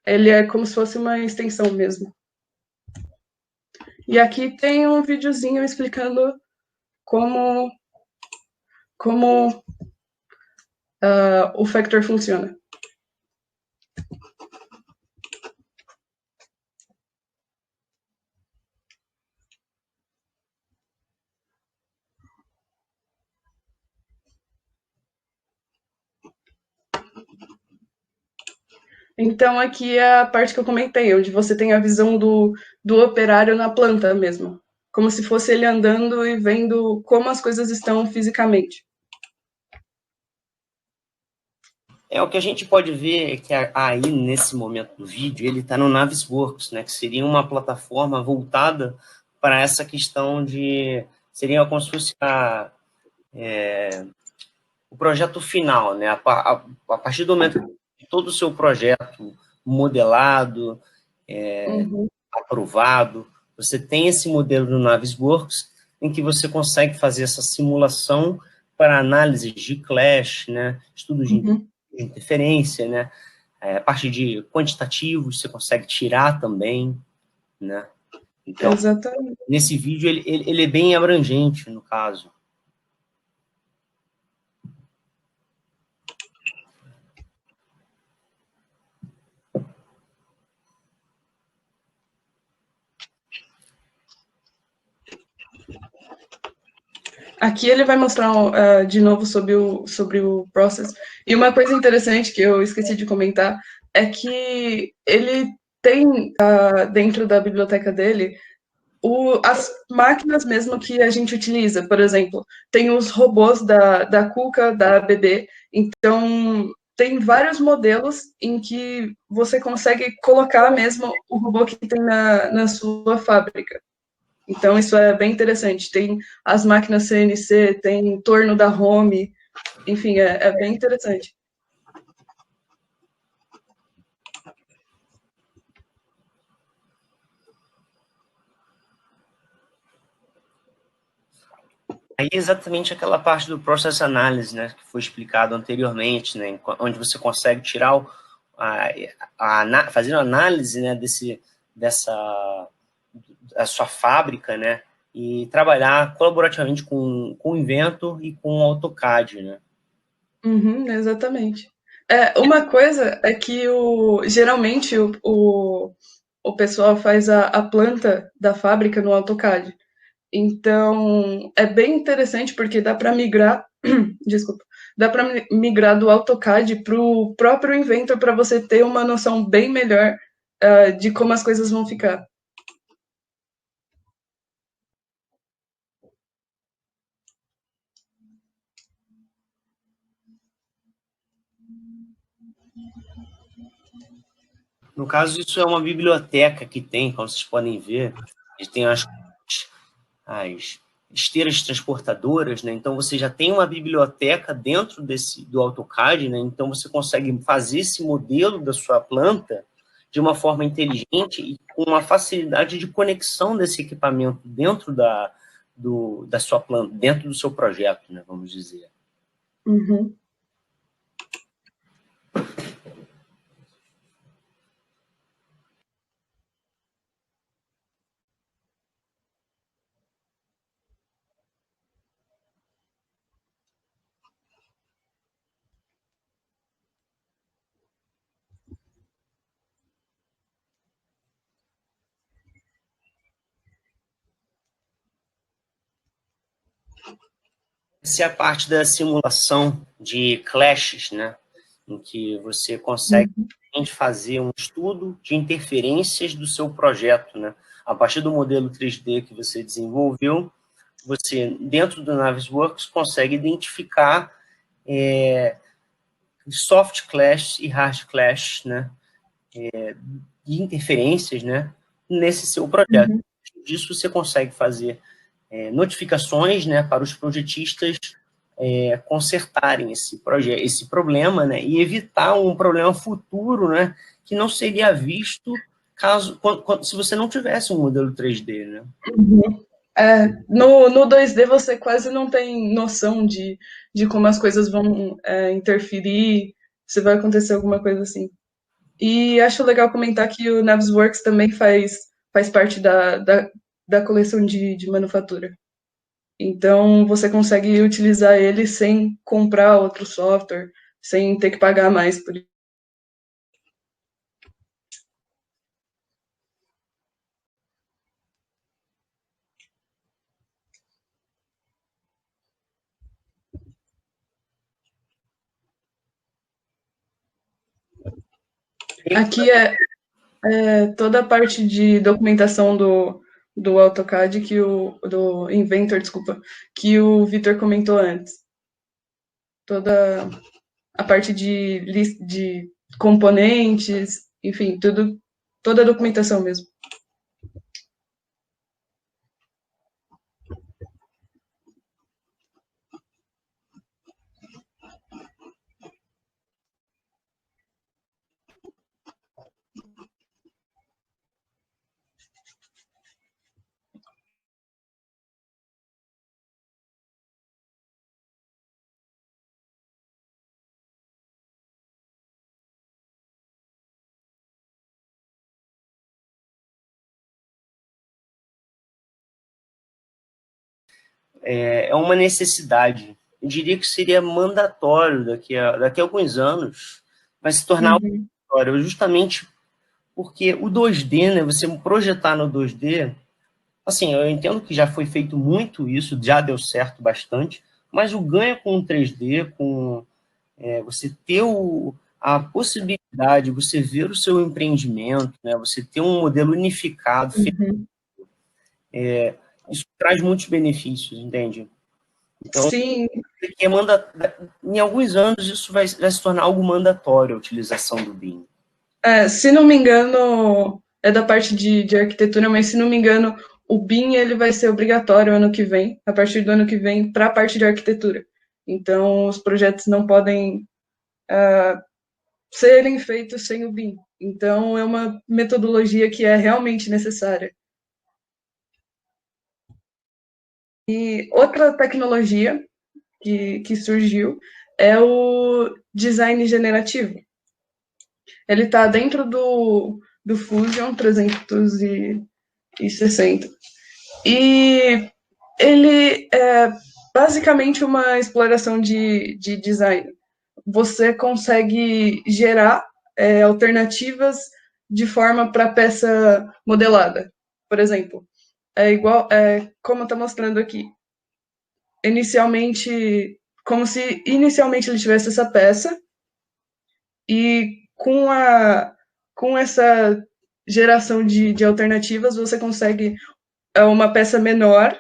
Speaker 3: Ele é como se fosse uma extensão mesmo. E aqui tem um videozinho explicando como o Factor funciona. Então, aqui é a parte que eu comentei, onde você tem a visão do operário na planta mesmo. Como se fosse ele andando e vendo como as coisas estão fisicamente.
Speaker 2: O que a gente pode ver é que aí, nesse momento do vídeo, ele está no Navisworks, né, que seria uma plataforma voltada para essa questão de... Seria como se fosse o projeto final, né? A partir do momento que todo o seu projeto modelado, aprovado, você tem esse modelo do Navisworks, em que você consegue fazer essa simulação para análise de clash, né? Estudos de interferência, né? a parte de quantitativos, você consegue tirar também, né? Então,
Speaker 3: Exatamente.
Speaker 2: nesse vídeo, ele é bem abrangente, no caso.
Speaker 3: Aqui ele vai mostrar de novo sobre o process. E uma coisa interessante que eu esqueci de comentar é que ele tem dentro da biblioteca dele as máquinas mesmo que a gente utiliza. Por exemplo, tem os robôs da Kuka, da ABB. Então, tem vários modelos em que você consegue colocar mesmo o robô que tem na sua fábrica. Então, isso é bem interessante. Tem as máquinas CNC, tem torno da Home, enfim, é bem interessante.
Speaker 2: Aí é exatamente aquela parte do Process Analysis, né, que foi explicado anteriormente, né, onde você consegue tirar fazendo análise, né, da sua fábrica, né, e trabalhar colaborativamente com o Inventor e com o AutoCAD, né.
Speaker 3: Uhum, exatamente. Uma coisa é que geralmente o pessoal faz a planta da fábrica no AutoCAD. Então, é bem interessante porque dá para migrar, desculpa, dá para migrar do AutoCAD para o próprio Inventor para você ter uma noção bem melhor de como as coisas vão ficar.
Speaker 2: No caso, isso é uma biblioteca que tem, como vocês podem ver, ele tem as esteiras transportadoras, né? Então você já tem uma biblioteca dentro do AutoCAD, né? Então você consegue fazer esse modelo da sua planta de uma forma inteligente e com uma facilidade de conexão desse equipamento dentro da sua planta, dentro do seu projeto, né? Vamos dizer.
Speaker 3: Uhum.
Speaker 2: Essa é a parte da simulação de clashes, né? Em que você consegue fazer um estudo de interferências do seu projeto, né? A partir do modelo 3D que você desenvolveu, você, dentro do Navisworks, consegue identificar soft clash e hard clash, né? De interferências, né? Nesse seu projeto.
Speaker 3: Uhum.
Speaker 2: Disso você consegue fazer notificações, né, para os projetistas consertarem esse problema, né, e evitar um problema futuro, né, que não seria visto se você não tivesse um modelo 3D, né?
Speaker 3: Uhum. No 2D você quase não tem noção de como as coisas vão interferir, se vai acontecer alguma coisa assim. E acho legal comentar que o Navisworks também faz parte da coleção de manufatura. Então, você consegue utilizar ele sem comprar outro software, sem ter que pagar mais por isso. Aqui é toda a parte de documentação do AutoCAD, do Inventor, desculpa, que o Vitor comentou antes. Toda a parte de componentes, enfim, toda a documentação mesmo.
Speaker 2: é uma necessidade. Eu diria que seria mandatório daqui a alguns anos, vai se tornar obrigatório, justamente porque o 2D, né, você projetar no 2D, assim, eu entendo que já foi feito muito isso, já deu certo bastante, mas o ganho com o 3D, com você ter a possibilidade, você ver o seu empreendimento, né, você ter um modelo unificado, isso traz muitos benefícios, entende? Então,
Speaker 3: Sim,
Speaker 2: em alguns anos, isso vai se tornar algo mandatório, a utilização do BIM.
Speaker 3: se não me engano, é da parte de arquitetura, mas se não me engano, o BIM ele vai ser obrigatório ano que vem, a partir do ano que vem, para a parte de arquitetura. Então, os projetos não podem serem feitos sem o BIM. Então, é uma metodologia que é realmente necessária. E outra tecnologia que surgiu é o design generativo. Ele está dentro do Fusion 360. E ele é basicamente uma exploração de design. Você consegue gerar alternativas de forma para peça modelada. Por exemplo, como está mostrando aqui. Como se inicialmente ele tivesse essa peça e com essa geração de alternativas você consegue uma peça menor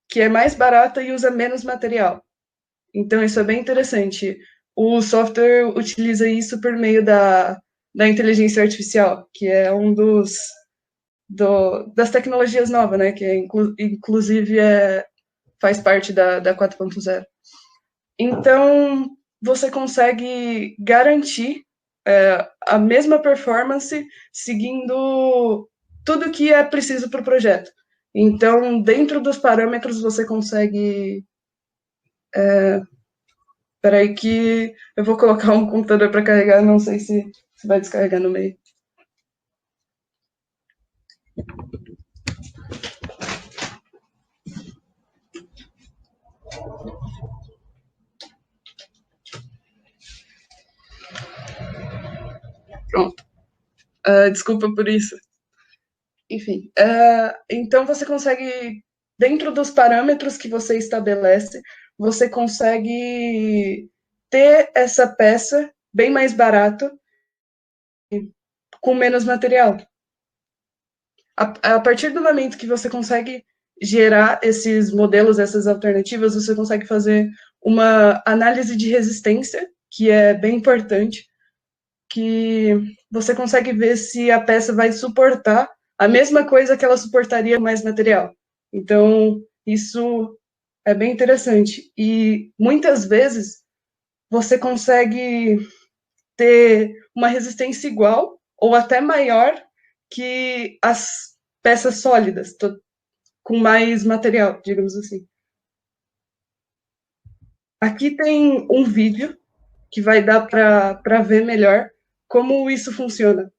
Speaker 3: que é mais barata e usa menos material. Então isso é bem interessante. O software utiliza isso por meio da inteligência artificial, que é das tecnologias novas, né? Que inclusive faz parte da 4.0. Então, você consegue garantir a mesma performance seguindo tudo que é preciso para o projeto. Então, dentro dos parâmetros, você consegue. Peraí, que eu vou colocar um computador para carregar, não sei se vai descarregar no meio. Pronto. Desculpa por isso. Enfim, então você consegue, dentro dos parâmetros que você estabelece, você consegue ter essa peça bem mais barato, com menos material. A partir do momento que você consegue gerar esses modelos, essas alternativas, você consegue fazer uma análise de resistência, que é bem importante, que você consegue ver se a peça vai suportar a mesma coisa que ela suportaria com mais material. Então, isso é bem interessante. E muitas vezes você consegue ter uma resistência igual ou até maior que as peças sólidas, com mais material, digamos assim. Aqui tem um vídeo que vai dar para ver melhor como isso funciona.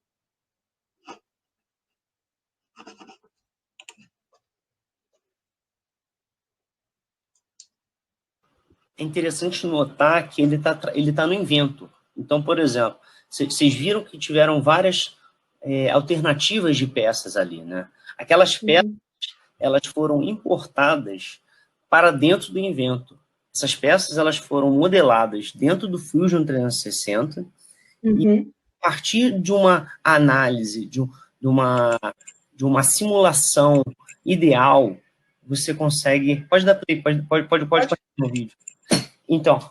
Speaker 2: É interessante notar que ele tá no invento. Então, por exemplo, vocês viram que tiveram várias alternativas de peças ali, né? Aquelas peças, elas foram importadas para dentro do invento. Essas peças, elas foram modeladas dentro do Fusion 360 e a partir de uma análise, de uma simulação ideal, você consegue... Pode dar play, pode continuar no vídeo. Então,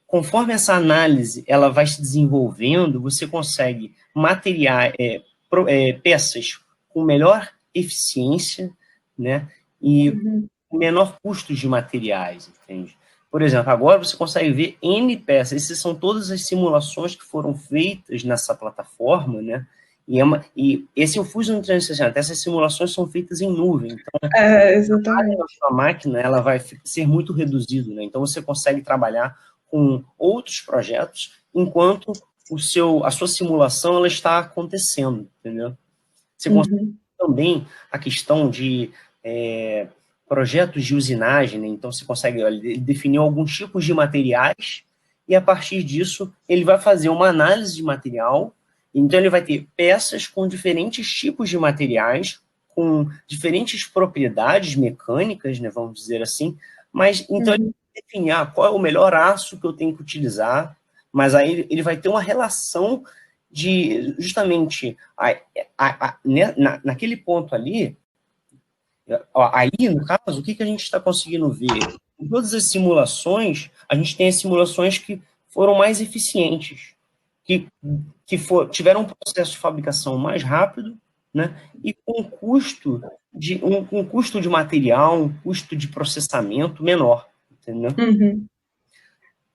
Speaker 2: conforme essa análise ela vai se desenvolvendo, você consegue peças com melhor eficiência, né, e menor custo de materiais, entende? Por exemplo, agora você consegue ver N peças. Essas são todas as simulações que foram feitas nessa plataforma, né? E esse é o Fusion 360. Essas simulações são feitas em nuvem. Então,
Speaker 3: exatamente.
Speaker 2: a sua máquina ela vai ser muito reduzida, né? Então, você consegue trabalhar com outros projetos enquanto a sua simulação ela está acontecendo, entendeu? Você consegue também a questão de projetos de usinagem, né? Então você consegue definir alguns tipos de materiais e a partir disso ele vai fazer uma análise de material. Então ele vai ter peças com diferentes tipos de materiais, com diferentes propriedades mecânicas, né, vamos dizer assim, mas então ele vai definir qual é o melhor aço que eu tenho que utilizar, mas aí ele vai ter uma relação de justamente naquele ponto ali. Aí, no caso, o que a gente está conseguindo ver? Em todas as simulações, a gente tem as simulações que foram mais eficientes, que tiveram um processo de fabricação mais rápido, né? E com um custo de material, um custo de processamento menor, entendeu?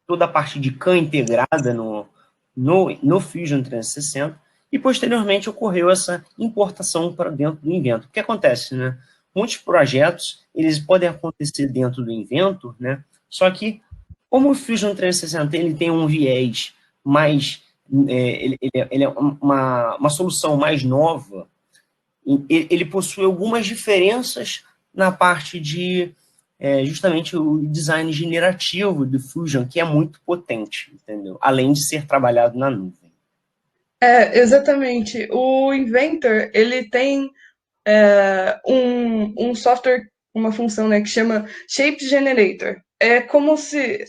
Speaker 2: Toda a parte de CAM integrada no Fusion 360, e posteriormente ocorreu essa importação para dentro do Inventor. O que acontece, né? Muitos projetos, eles podem acontecer dentro do Inventor, né? Só que, como o Fusion 360 ele tem um viés mais... ele é uma solução mais nova, ele possui algumas diferenças na parte de justamente o design generativo do Fusion, que é muito potente, entendeu? Além de ser trabalhado na nuvem.
Speaker 3: Exatamente. O Inventor, ele tem um software, uma função, né, que chama Shape Generator. É como se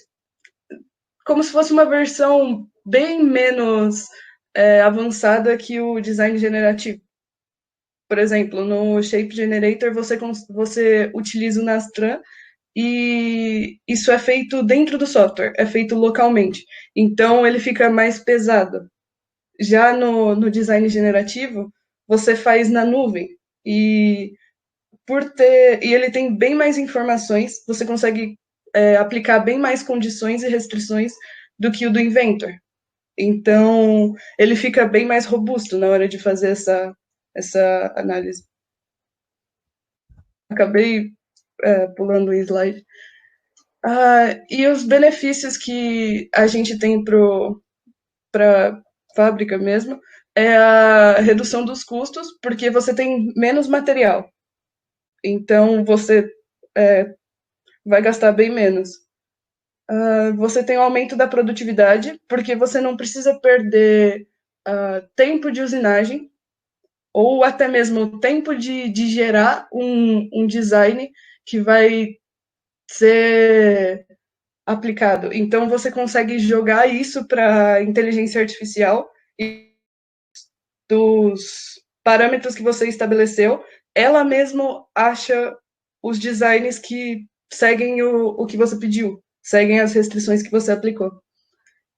Speaker 3: fosse uma versão bem menos avançada que o design generativo. Por exemplo, no Shape Generator você utiliza o Nastran e isso é feito dentro do software, é feito localmente. Então ele fica mais pesado. Já no design generativo, você faz na nuvem e ele tem bem mais informações, você consegue aplicar bem mais condições e restrições do que o do Inventor. Então, ele fica bem mais robusto na hora de fazer essa análise. Acabei pulando o slide. E os benefícios que a gente tem para a fábrica mesmo é a redução dos custos, porque você tem menos material. Então, você vai gastar bem menos. Você tem o aumento da produtividade, porque você não precisa perder tempo de usinagem, ou até mesmo tempo de gerar um design que vai ser aplicado. Então, você consegue jogar isso para a inteligência artificial e dos parâmetros que você estabeleceu, ela mesmo acha os designs que seguem o que você pediu, seguem as restrições que você aplicou.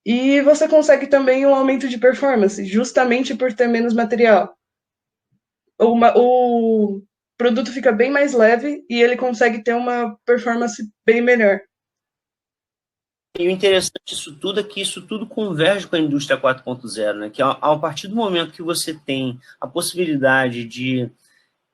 Speaker 3: E você consegue também um aumento de performance, justamente por ter menos material. O produto fica bem mais leve e ele consegue ter uma performance bem melhor.
Speaker 2: E o interessante disso tudo é que isso tudo converge com a indústria 4.0, né? Que a partir do momento que você tem a possibilidade de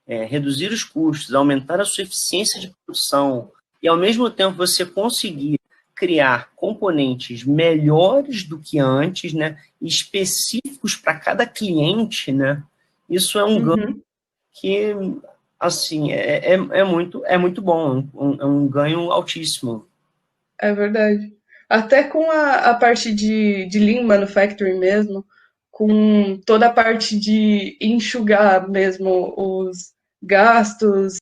Speaker 2: reduzir os custos, aumentar a sua eficiência de produção e, ao mesmo tempo, você conseguir criar componentes melhores do que antes, né? Específicos para cada cliente, né? Isso é um ganho que, assim, é muito bom, é um ganho altíssimo.
Speaker 3: É verdade. Até com a parte de Lean Manufacturing mesmo, com toda a parte de enxugar mesmo os gastos,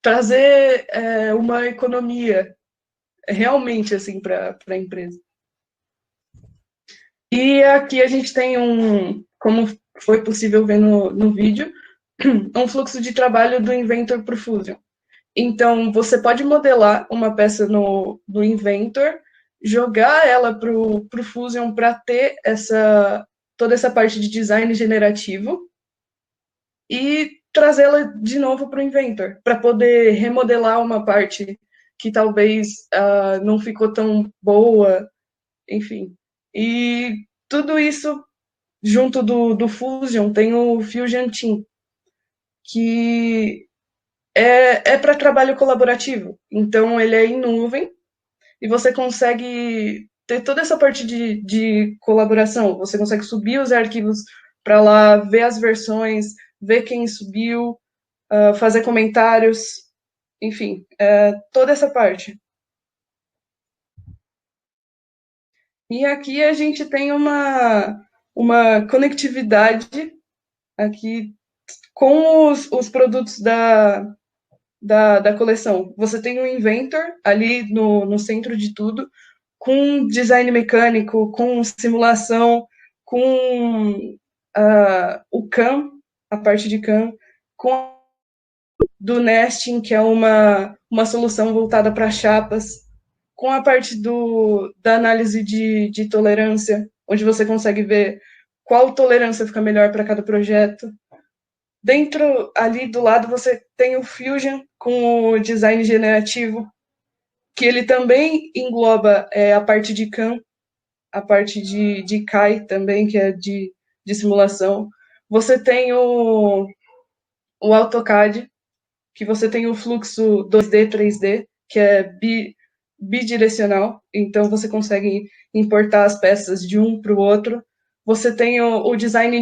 Speaker 3: trazer uma economia realmente assim para a empresa. E aqui a gente tem como foi possível ver no vídeo, um fluxo de trabalho do Inventor para o Fusion. Então, você pode modelar uma peça no Inventor, jogar ela para o Fusion para ter toda essa parte de design generativo e trazê-la de novo para o Inventor, para poder remodelar uma parte que talvez não ficou tão boa, enfim. E tudo isso, junto do Fusion, tem o Fusion Team, que é para trabalho colaborativo. Então, ele é em nuvem e você consegue ter toda essa parte de colaboração. Você consegue subir os arquivos para lá, ver as versões, ver quem subiu, fazer comentários. enfim, toda essa parte. E aqui a gente tem uma conectividade aqui com os produtos da coleção. Você tem um Inventor ali no centro de tudo, com design mecânico, com simulação, com o CAM, a parte de CAM, com do nesting, que é uma solução voltada para chapas, com a parte da análise de tolerância, onde você consegue ver qual tolerância fica melhor para cada projeto. Dentro, ali do lado, você tem o Fusion com o design generativo, que ele também engloba a parte de CAM, a parte de CAI também, que é de simulação. Você tem o AutoCAD, que você tem o fluxo 2D, 3D, que é bidirecional, então você consegue importar as peças de um para o outro. Você tem o design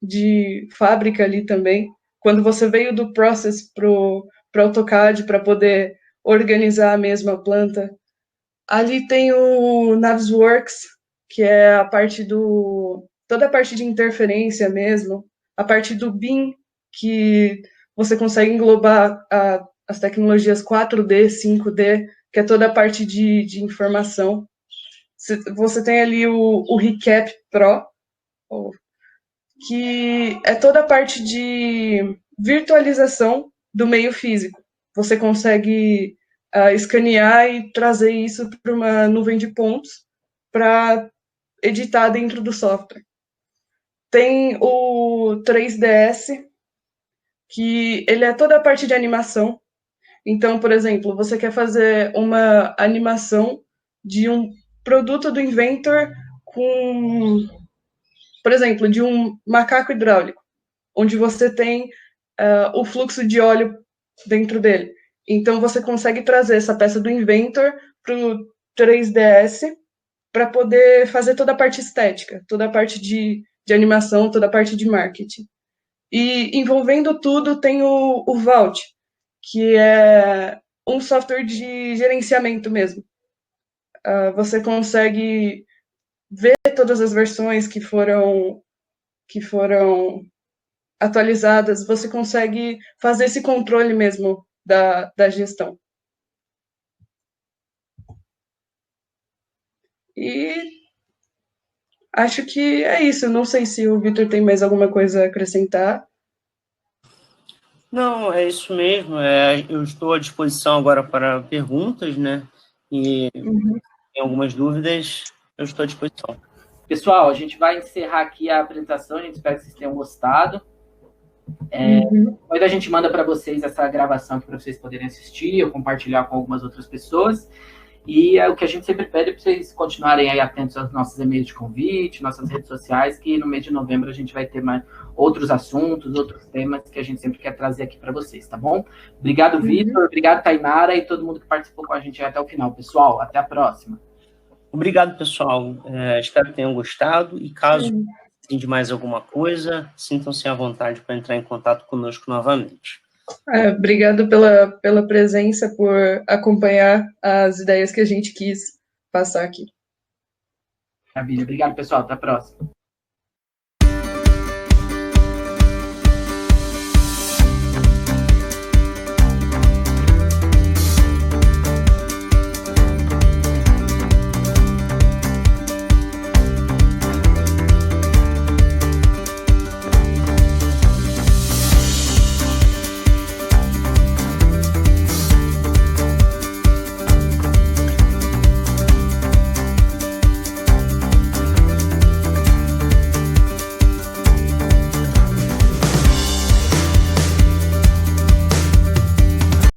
Speaker 3: de fábrica ali também. Quando você veio do Process para o AutoCAD para poder organizar a mesma planta. Ali tem o Navisworks, que é a parte toda a parte de interferência mesmo, a parte do BIM, que você consegue englobar as tecnologias 4D, 5D, que é toda a parte de informação. Você tem ali o Recap Pro, que é toda a parte de virtualização do meio físico. Você consegue escanear e trazer isso para uma nuvem de pontos para editar dentro do software. Tem o 3ds, que ele é toda a parte de animação. Então, por exemplo, você quer fazer uma animação de um produto do Inventor com, por exemplo, de um macaco hidráulico, onde você tem o fluxo de óleo dentro dele. Então, você consegue trazer essa peça do Inventor para o 3ds para poder fazer toda a parte estética, toda a parte de animação, toda a parte de marketing. E envolvendo tudo tem o Vault, que é um software de gerenciamento mesmo. Você consegue ver todas as versões que foram atualizadas, você consegue fazer esse controle mesmo da gestão. E acho que é isso. Não sei se o Vitor tem mais alguma coisa a acrescentar.
Speaker 2: Não, é isso mesmo. Eu estou à disposição agora para perguntas, né? E tem algumas dúvidas, eu estou à disposição.
Speaker 1: Pessoal, a gente vai encerrar aqui a apresentação. A gente espera que vocês tenham gostado. Depois a gente manda para vocês essa gravação para vocês poderem assistir ou compartilhar com algumas outras pessoas. E o que a gente sempre pede é para vocês continuarem aí atentos aos nossos e-mails de convite, nossas redes sociais, que no mês de novembro a gente vai ter mais outros assuntos, outros temas que a gente sempre quer trazer aqui para vocês, tá bom? Obrigado, Vitor, obrigado, Tainara, e todo mundo que participou com a gente até o final. Pessoal, até a próxima.
Speaker 2: Obrigado, pessoal. Espero que tenham gostado. E caso precisem de mais alguma coisa, sintam-se à vontade para entrar em contato conosco novamente.
Speaker 3: Obrigado pela presença, por acompanhar as ideias que a gente quis passar aqui.
Speaker 1: Maravilha. Obrigado, pessoal. Até a próxima.